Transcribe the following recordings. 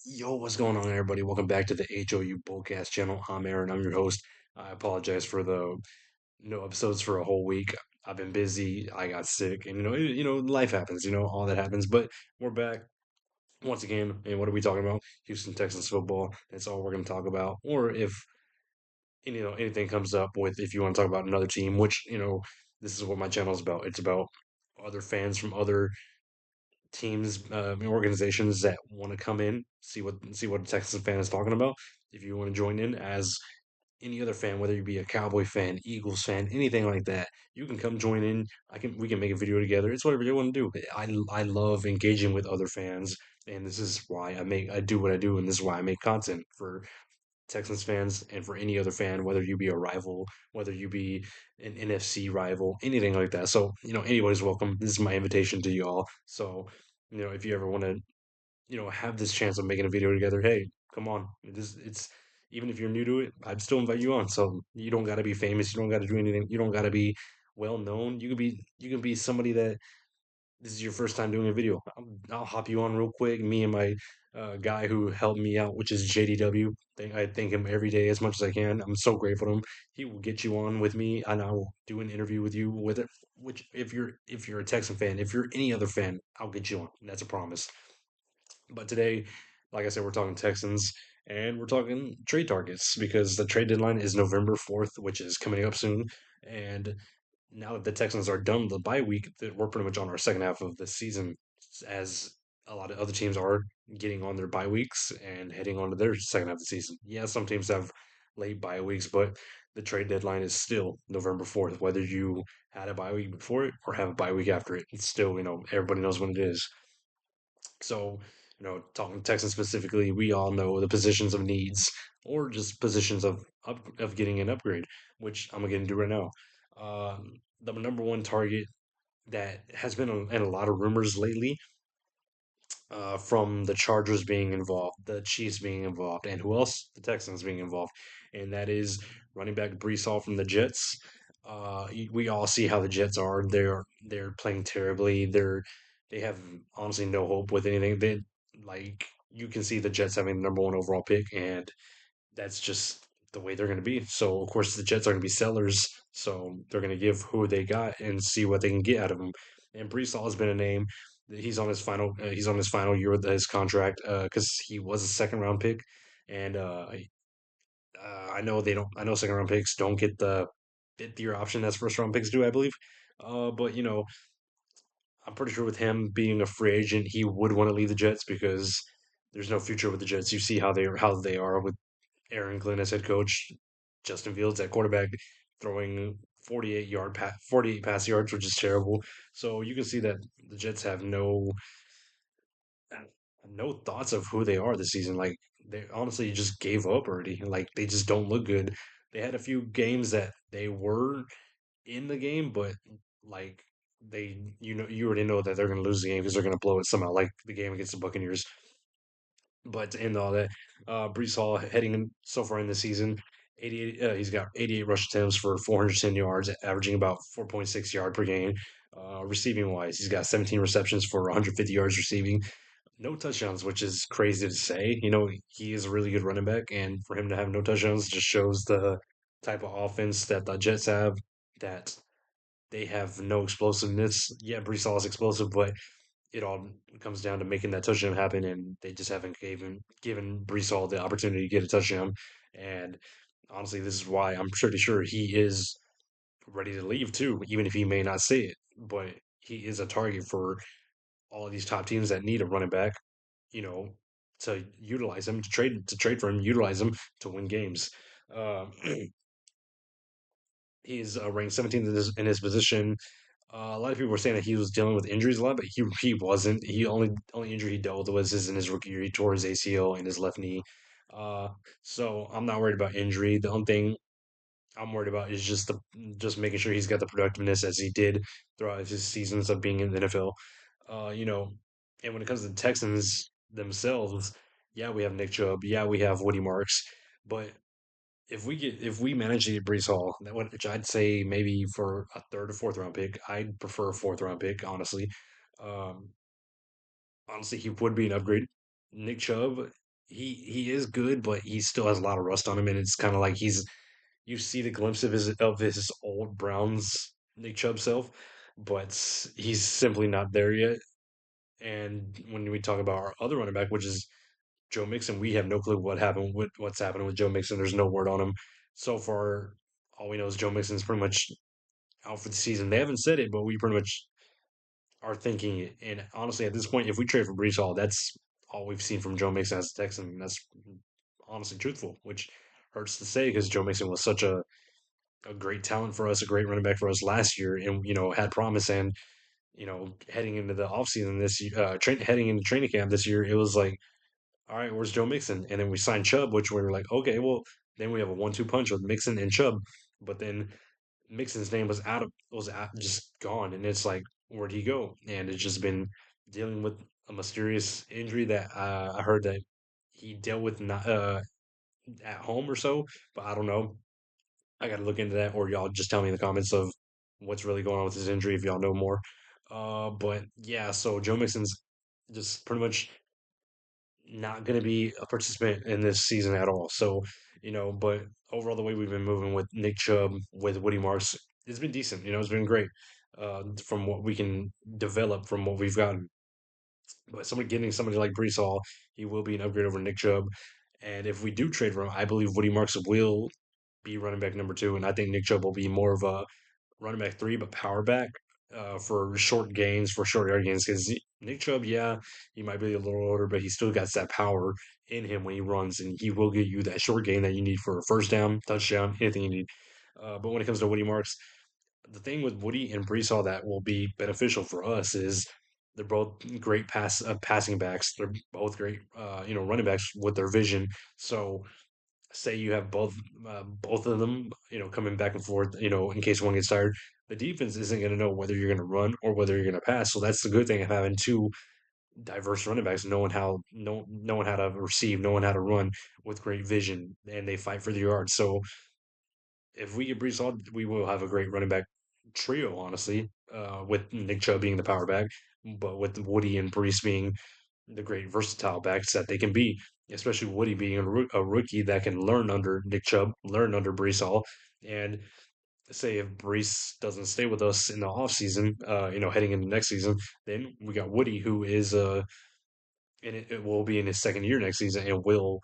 Yo, what's going on, everybody? Welcome back to the HOU Bullcast channel. I'm Aaron. I'm your host. I apologize for the no episodes for a whole week. I've been busy. I got sick, and life happens. All that happens. But we're back once again. And what are we talking about? Houston Texans football. That's all we're going to talk about. Or if anything comes up with, if you want to talk about another team, which this is what my channel is about. It's about other fans from other teams, organizations that want to come in, see what a Texas fan is talking about. If you want to join in as any other fan, whether you be a Cowboy fan, Eagles fan, anything like that, you can come join in. We can make a video together. It's whatever you want to do. I love engaging with other fans, and this is why I do what I do, and this is why I make content for Texans fans and for any other fan, whether you be a rival, whether you be an NFC rival, anything like that. So, anybody's welcome. This is my invitation to y'all. So, if you ever want to, have this chance of making a video together, hey, come on. It's even if you're new to it, I'd still invite you on. So you don't gotta be famous, you don't gotta do anything, you don't gotta be well known. You can be somebody that this is your first time doing a video. I'll hop you on real quick. Me and my guy who helped me out, which is JDW. I thank him every day as much as I can. I'm so grateful to him. He will get you on with me, and I will do an interview with you with it. Which, if you're a Texan fan, if you're any other fan, I'll get you on. That's a promise. But today, like I said, we're talking Texans and we're talking trade targets because the trade deadline is November 4th, which is coming up soon. And now that the Texans are done the bye week, that we're pretty much on our second half of the season, as a lot of other teams are getting on their bye weeks and heading on to their second half of the season. Yeah, some teams have late bye weeks, but the trade deadline is still November 4th. Whether you had a bye week before it or have a bye week after it, it's still, everybody knows when it is. So, talking Texans specifically, we all know the positions of needs or just positions of getting an upgrade, which I'm gonna get into right now. The number one target that has been in a lot of rumors lately, from the Chargers being involved, the Chiefs being involved, and who else? The Texans being involved, and that is running back Breece Hall from the Jets. We all see how the Jets are. They're playing terribly. They have honestly no hope with anything. You can see the Jets having the number one overall pick, and that's just the way they're going to be. So of course the Jets are going to be sellers. So they're going to give who they got and see what they can get out of them. And Brees Hall has been a name. He's on his final. He's on his final year with his contract because he was a second round pick, and I know they don't. I know second round picks don't get the fifth year option as first round picks do, I believe. But I'm pretty sure with him being a free agent, he would want to leave the Jets because there's no future with the Jets. You see how they are with Aaron Glenn as head coach, Justin Fields at quarterback, throwing 48 pass yards, which is terrible. So you can see that the Jets have no thoughts of who they are this season. Like they honestly just gave up already. Like they just don't look good. They had a few games that they were in the game, but like you already know that they're going to lose the game because they're going to blow it somehow, like the game against the Buccaneers. But to end all that, Brees Hall heading in so far in the season, 88. He's got 88 rush attempts for 410 yards, averaging about 4.6 yard per game. Receiving wise, he's got 17 receptions for 150 yards receiving, no touchdowns, which is crazy to say. He is a really good running back, and for him to have no touchdowns just shows the type of offense that the Jets have. That they have no explosiveness. Yeah, Brees Hall is explosive, but it all comes down to making that touchdown happen, and they just haven't given Brees Hall the opportunity to get a touchdown. And honestly, this is why I'm pretty sure he is ready to leave too, even if he may not say it. But he is a target for all of these top teams that need a running back, you know, to utilize him, to trade for him, utilize him to win games. Uh, he's ranked 17th in his position. A lot of people were saying that he was dealing with injuries a lot, but he wasn't. He only injury he dealt with was in his rookie year. He tore his ACL and his left knee. Uh, so I'm not worried about injury. The only thing I'm worried about is just making sure he's got the productiveness as he did throughout his seasons of being in the NFL. Uh, you know, and when it comes to the Texans themselves, yeah, we have Nick Chubb, yeah, we have Woody Marks, but if we manage to get Breece Hall, which I'd say maybe for a third or fourth round pick, I'd prefer a fourth round pick, honestly. Um, Honestly, he would be an upgrade. Nick Chubb, he is good, but he still has a lot of rust on him, and it's kind of like you see the glimpse of his old Browns Nick Chubb self, but he's simply not there yet. And when we talk about our other running back, which is Joe Mixon, we have no clue what's happening with Joe Mixon. There's no word on him so far. All we know is Joe Mixon's pretty much out for the season. They haven't said it, but we pretty much are thinking it. And honestly, at this point, if we trade for Breece Hall, that's all we've seen from Joe Mixon as a Texan. And that's honestly truthful, which hurts to say because Joe Mixon was such a great talent for us, a great running back for us last year, and had promise. And heading into the offseason heading into training camp this year, it was like, all right, where's Joe Mixon? And then we signed Chubb, which we were like, okay, well, then we have a 1-2 punch with Mixon and Chubb. But then Mixon's name just gone, and it's like, where'd he go? And it's just been dealing with a mysterious injury that I heard that he dealt with not at home or so, but I don't know. I got to look into that, or y'all just tell me in the comments of what's really going on with his injury if y'all know more. But yeah, so Joe Mixon's just pretty much not going to be a participant in this season at all. So, but overall, the way we've been moving with Nick Chubb, with Woody Marks, it's been decent. It's been great from what we can develop from what we've gotten. But getting somebody like Breece Hall, he will be an upgrade over Nick Chubb. And if we do trade for him, I believe Woody Marks will be running back number two, and I think Nick Chubb will be more of a running back three, but power back for short gains, for short yard gains. Because Nick Chubb, yeah, he might be a little older, but he still got that power in him when he runs, and he will get you that short gain that you need for a first down, touchdown, anything you need. But when it comes to Woody Marks, the thing with Woody and Brees Hall that will be beneficial for us is they're both great passing backs. They're both great, running backs with their vision. So say you have both of them, coming back and forth, in case one gets tired, the defense isn't going to know whether you're going to run or whether you're going to pass. So that's the good thing of having two diverse running backs, knowing how to receive, knowing how to run with great vision, and they fight for the yards. So if we get Brees Hall, we will have a great running back trio, honestly, with Nick Chubb being the power back, but with Woody and Brees being the great versatile backs that they can be, especially Woody being a rookie that can learn under Nick Chubb, learn under Brees Hall. And say if Brees doesn't stay with us in the offseason, heading into next season, then we got Woody who is and it will be in his second year next season and will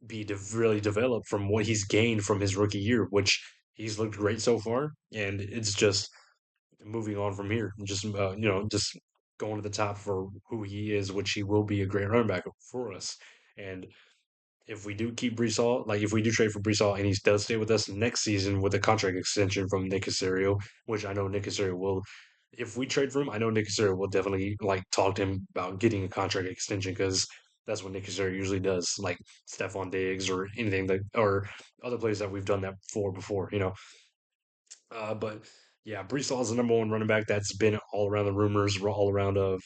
be really developed from what he's gained from his rookie year, which he's looked great so far. And it's just moving on from here, just going to the top for who he is, which he will be a great running back for us. And if we do keep Brees Hall, like if we do trade for Brees Hall and he does stay with us next season with a contract extension from Nick Casario, which I know Nick Casario will. If we trade for him, I know Nick Casario will definitely like talk to him about getting a contract extension because that's what Nick Casario usually does, like Stephon Diggs or anything that or other players that we've done that for before. But yeah, Brees Hall is the number one running back that's been all around the rumors, all around of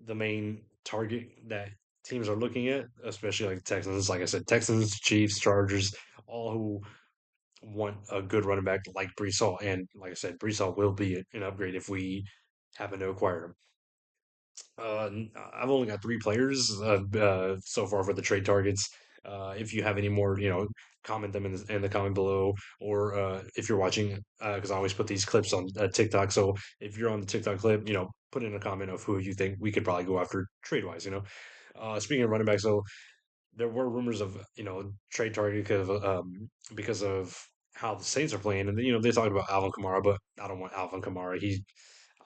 the main target that teams are looking at, especially like Texans. Like I said, Texans, Chiefs, Chargers, all who want a good running back like Brees Hall. And like I said, Brees Hall will be an upgrade if we happen to acquire him. I've only got three players so far for the trade targets. If you have any more, comment them in the comment below, or if you're watching, because I always put these clips on TikTok. So if you're on the TikTok clip, put in a comment of who you think we could probably go after trade wise. Speaking of running back, so there were rumors of trade target because of how the Saints are playing, and they talked about Alvin Kamara, but I don't want Alvin Kamara.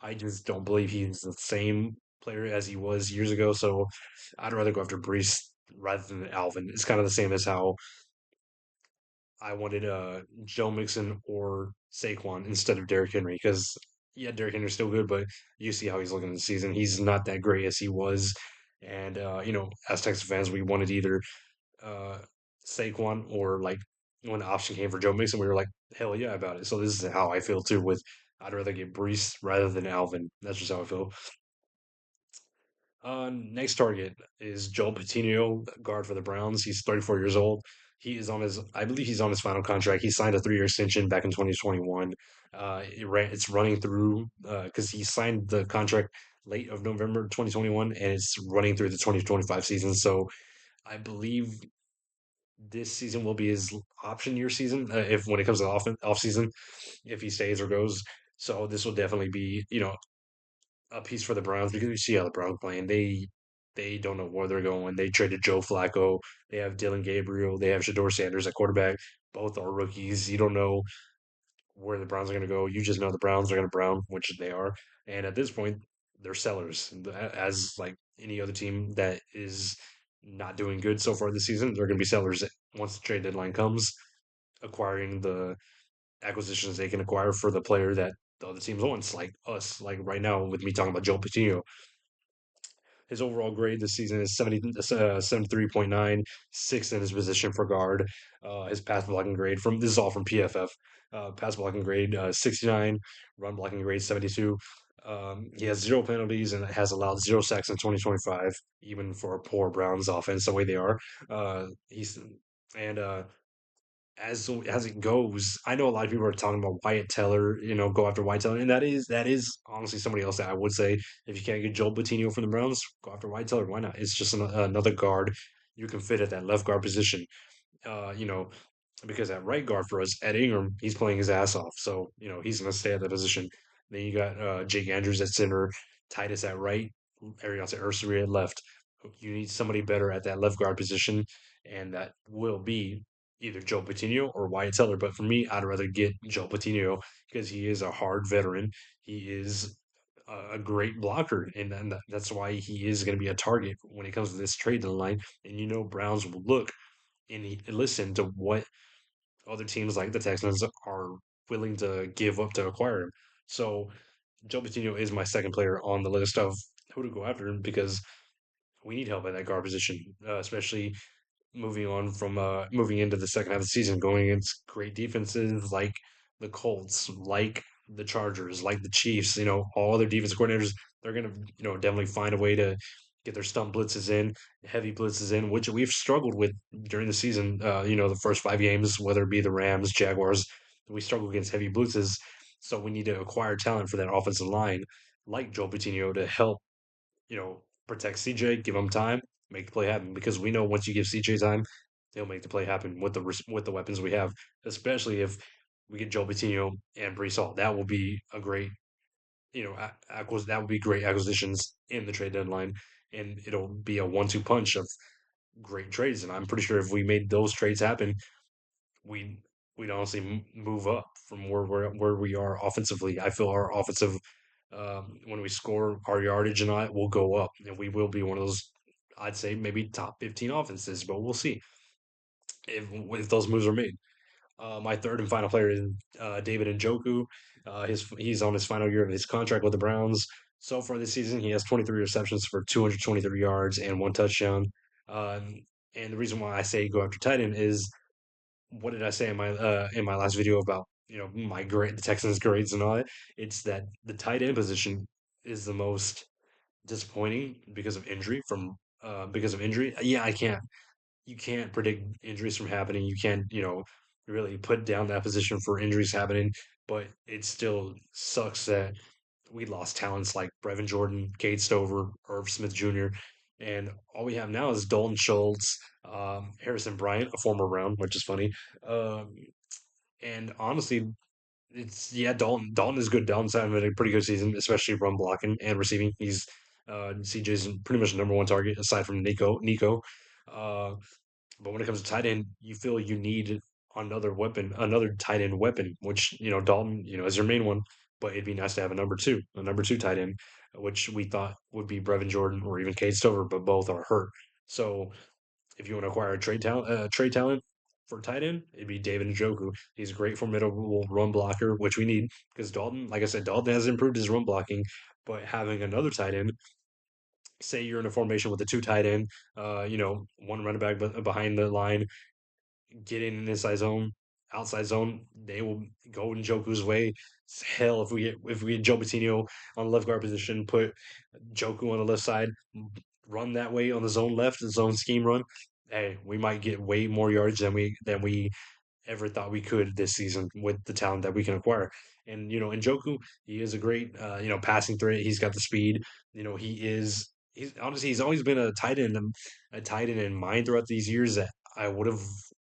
I just don't believe he's the same player as he was years ago. So I'd rather go after Brees rather than Alvin. It's kind of the same as how I wanted Joe Mixon or Saquon instead of Derrick Henry because yeah, Derrick Henry's still good, but you see how he's looking this season. He's not that great as he was. And as Texas fans, we wanted either uh, Saquon or like when the option came for Joe Mixon, we were like, hell yeah about it. So this is how I feel too. With I'd rather get Brees rather than Alvin. That's just how I feel. Next target is Joel Bitonio, guard for the Browns. He's 34 years old. I believe he's on his final contract. He signed a 3-year extension back in 2021. It's running through because he signed the contract late of November 2021, and it's running through the 2025 season. So I believe this season will be his option year season if when it comes to off season, if he stays or goes. So this will definitely be a piece for the Browns because you see how the Browns playing. They don't know where they're going. They traded Joe Flacco. They have Dylan Gabriel. They have Shador Sanders at quarterback. Both are rookies. You don't know where the Browns are going to go. You just know the Browns are going to Brown, which they are. And at this point, they're sellers. As like any other team that is not doing good so far this season, they're going to be sellers once the trade deadline comes, acquiring the acquisitions they can acquire for the player that the other teams wants, like us. Like right now, with me talking about Joe Patino, his overall grade this season is 73.9, sixth in his position for guard. His pass blocking grade from this is all from PFF. Pass blocking grade 69, run blocking grade 72. He has zero penalties and has allowed zero sacks in 2025, even for a poor Browns offense the way they are. He's and as it goes, I know a lot of people are talking about Wyatt Teller, go after Wyatt Teller, and that is honestly somebody else that I would say if you can't get Joel Bitonio from the Browns, go after Wyatt Teller. Why not? It's just another guard you can fit at that left guard position. Uh, you know, because at right guard for us, Ed Ingram, he's playing his ass off, so he's gonna stay at that position. Then you got Jake Andrews at center, Titus at right, Ariana Ursary at left. You need somebody better at that left guard position, and that will be either Joe Patino or Wyatt Teller. But for me, I'd rather get Joe Patino because he is a hard veteran. He is a great blocker, and that's why he is going to be a target when it comes to this trade deadline. And Browns will look and listen to what other teams like the Texans are willing to give up to acquire him. So Joe Patino is my second player on the list of who to go after because we need help at that guard position, especially moving into the second half of the season, going against great defenses like the Colts, like the Chargers, like the Chiefs. All other defense coordinators, they're gonna definitely find a way to get their stump blitzes in, heavy blitzes in, which we've struggled with during the season. The first 5 games, whether it be the Rams, Jaguars, we struggle against heavy blitzes. So we need to acquire talent for that offensive line, like Joe Patino, to help protect CJ, give him time, make the play happen. Because we know once you give CJ time, he'll make the play happen with the weapons we have. Especially if we get Joe Bitonio and Breece Hall, that will be a great that would be great acquisitions in the trade deadline, and it'll be a 1-2 punch of great trades. And I'm pretty sure if we made those trades happen, we we'd honestly move up from where we are offensively. I feel our offensive when we score our yardage and I will go up, and we will be one of those. I'd say maybe top 15 offenses, but we'll see if those moves are made. My third and final player is David Njoku. He's on his final year of his contract with the Browns. So far this season, he has 23 receptions for 223 yards and one touchdown. Um, and the reason why I say go after tight end is what did I say in my last video about my grade, the Texans grades and all that? It's that the tight end position is the most disappointing because of injury. Yeah, you can't predict injuries from happening. You can't really put down that position for injuries happening. But it still sucks that we lost talents like Brevin Jordan, Cade Stover, Irv Smith Jr. And all we have now is Dalton Schultz, Harrison Bryant, a former round, which is funny. Um, and honestly, it's yeah, Dalton is good. Dalton's having a pretty good season, especially run blocking and receiving. He's CJ's pretty much the number one target aside from Nico. Uh, but when it comes to tight end, you feel you need another weapon, another tight end weapon, which Dalton is your main one. But it'd be nice to have a number two tight end, which we thought would be Brevin Jordan or even Cade Stover, but both are hurt. So if you want to acquire a trade talent for tight end, it'd be David Njoku. He's a great formidable run blocker, which we need because Dalton, like I said, Dalton has improved his run blocking, but having another tight end, say you're in a formation with a two tight end, one running back behind the line, get in inside zone, outside zone, they will go in Joku's way. Hell, if we get Joe Patino on the left guard position, put Joku on the left side, run that way on the zone left, the zone scheme run. Hey, we might get way more yards than we ever thought we could this season with the talent that we can acquire. And Njoku, he is a great passing threat. He's got the speed. He is he's always been a tight end in mind throughout these years that I would have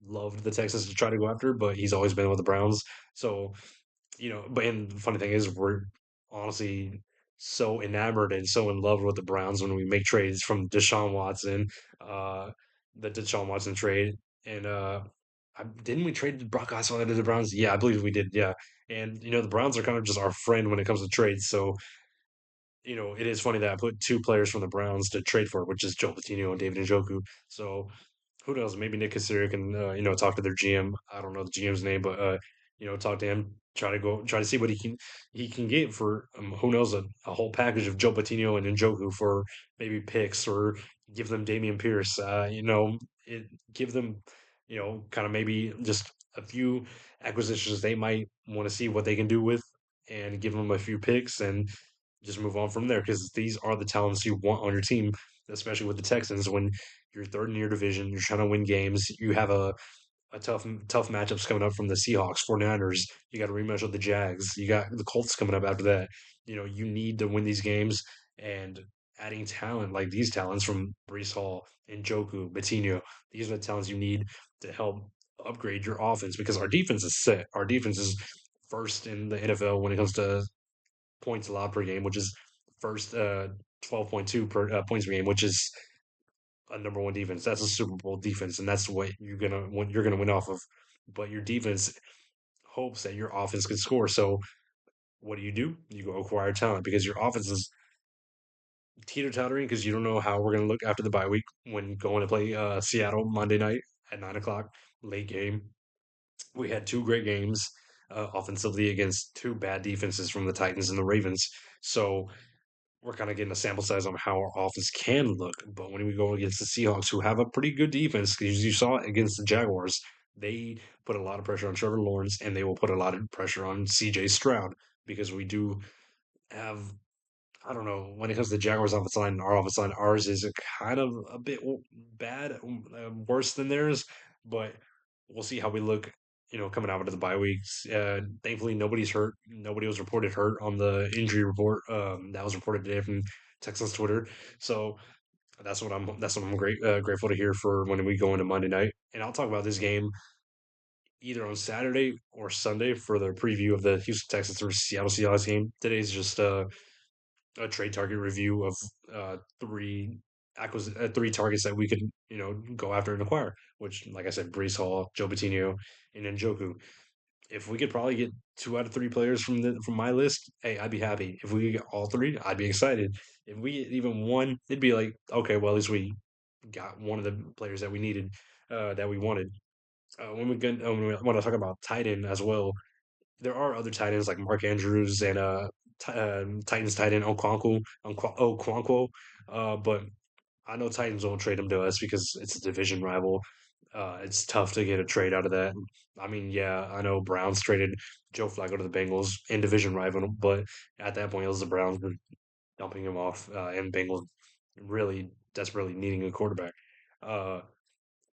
loved the Texans to try to go after, but he's always been with the Browns. So but and the funny thing is, we're honestly so enamored and so in love with the Browns when we make trades from uh, the Deshaun Watson trade, and didn't we trade Brock Osweiler to the Browns? Yeah, I believe we did. Yeah, and the Browns are kind of just our friend when it comes to trades. So it is funny that I put two players from the Browns to trade for, which is Joe Bitonio and David Njoku. So who knows? Maybe Nick Casario can talk to their GM. I don't know the GM's name, but talk to him. Try to see what he can get for who knows a whole package of Joe Patino and Njoku for maybe picks or give them Damian Pierce. Give them kind of maybe just a few acquisitions they might want to see what they can do with, and give them a few picks and just move on from there because these are the talents you want on your team, especially with the Texans when you're third in your division, you're trying to win games, you have a tough matchups coming up from the Seahawks, 49ers, you got a rematch with the Jags, you got the Colts coming up after that. You need to win these games and adding talent like these talents from Breece Hall and Joku, Bitonio, these are the talents you need to help upgrade your offense because our defense is set. Our defense is first in the NFL when it comes to points allowed per game, which is first 12.2 per points per game, which is a number one defense. That's a Super Bowl defense, and that's what you're gonna win off of. But your defense hopes that your offense can score. So what do? You go acquire talent because your offense is teeter tottering because you don't know how we're gonna look after the bye week when going to play Seattle Monday night at 9 o'clock, late game. We had two great games offensively against two bad defenses from the Titans and the Ravens. So we're kind of getting a sample size on how our offense can look. But when we go against the Seahawks, who have a pretty good defense, because you saw it against the Jaguars, they put a lot of pressure on Trevor Lawrence and they will put a lot of pressure on CJ Stroud because we do have. I don't know. When it comes to the Jaguars' offensive line, our offensive line, ours is a kind of a bit bad, worse than theirs. But we'll see how we look. Coming out of the bye weeks. Thankfully, nobody's hurt. Nobody was reported hurt on the injury report that was reported today from Texans Twitter. So that's what I'm grateful to hear for when we go into Monday night. And I'll talk about this game either on Saturday or Sunday for the preview of the Houston Texans versus Seattle Seahawks game. Today's just a trade target review of three targets that we could go after and acquire. Which, like I said, Breece Hall, Joe Bitonio, and Njoku. If we could probably get two out of three players from my list, hey, I'd be happy. If we get all three, I'd be excited. If we get even one, it'd be like, okay, well, at least we got one of the players that we needed, that we wanted. When I talk about tight end as well, there are other tight ends like Mark Andrews and Titans tight end Okonkwo. But I know Titans won't trade him to us because it's a division rival. It's tough to get a trade out of that. I mean, yeah, I know Browns traded Joe Flacco to the Bengals in division rival, but at that point, it was the Browns were dumping him off, and Bengals really desperately needing a quarterback. Uh,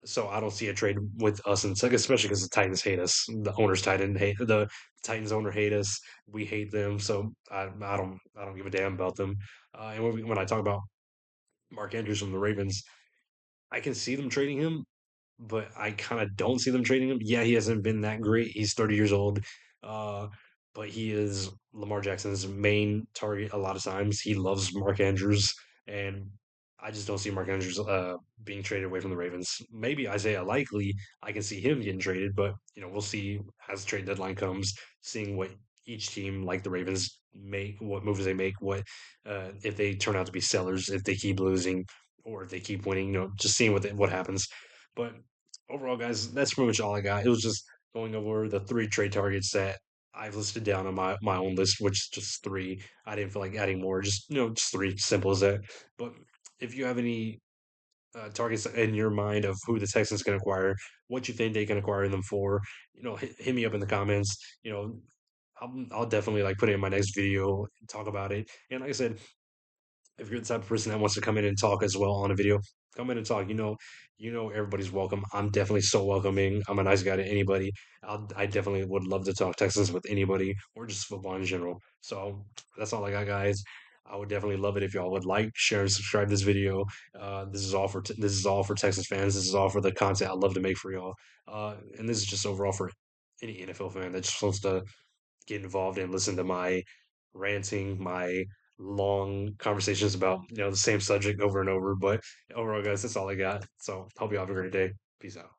so I don't see a trade with us, and especially because the Titans hate us. The Titans owner hate us. We hate them. So I don't give a damn about them. And when I talk about Mark Andrews from the Ravens, I can see them trading him, but I kind of don't see them trading him. Yeah, he hasn't been that great. He's 30 years old, uh, but he is Lamar Jackson's main target a lot of times. He loves Mark Andrews, and I just don't see Mark Andrews being traded away from the Ravens. Maybe Isaiah Likely, I can see him getting traded, but we'll see as the trade deadline comes, seeing what each team like the Ravens make, what moves they make, what if they turn out to be sellers, if they keep losing or if they keep winning. Just seeing what happens. But overall, guys, that's pretty much all I got. It was just going over the three trade targets that I've listed down on my own list, which is just three. I didn't feel like adding more. Just three, simple as that. But if you have any targets in your mind of who the Texans can acquire, what you think they can acquire them for, hit me up in the comments. I'll definitely like put it in my next video, talk about it. And like I said, if you're the type of person that wants to come in and talk as well on a video, come in and talk. Everybody's welcome. I'm definitely so welcoming. I'm a nice guy to anybody. I definitely would love to talk Texans with anybody or just football in general. So that's all I got, guys. I would definitely love it if y'all would like, share, and subscribe this video. This is all for Texas fans. This is all for the content I love to make for y'all. And this is just overall for any NFL fan that just wants to get involved and listen to my ranting, my long conversations about the same subject over and over. But overall, guys, that's all I got. So hope you all have a great day. Peace out.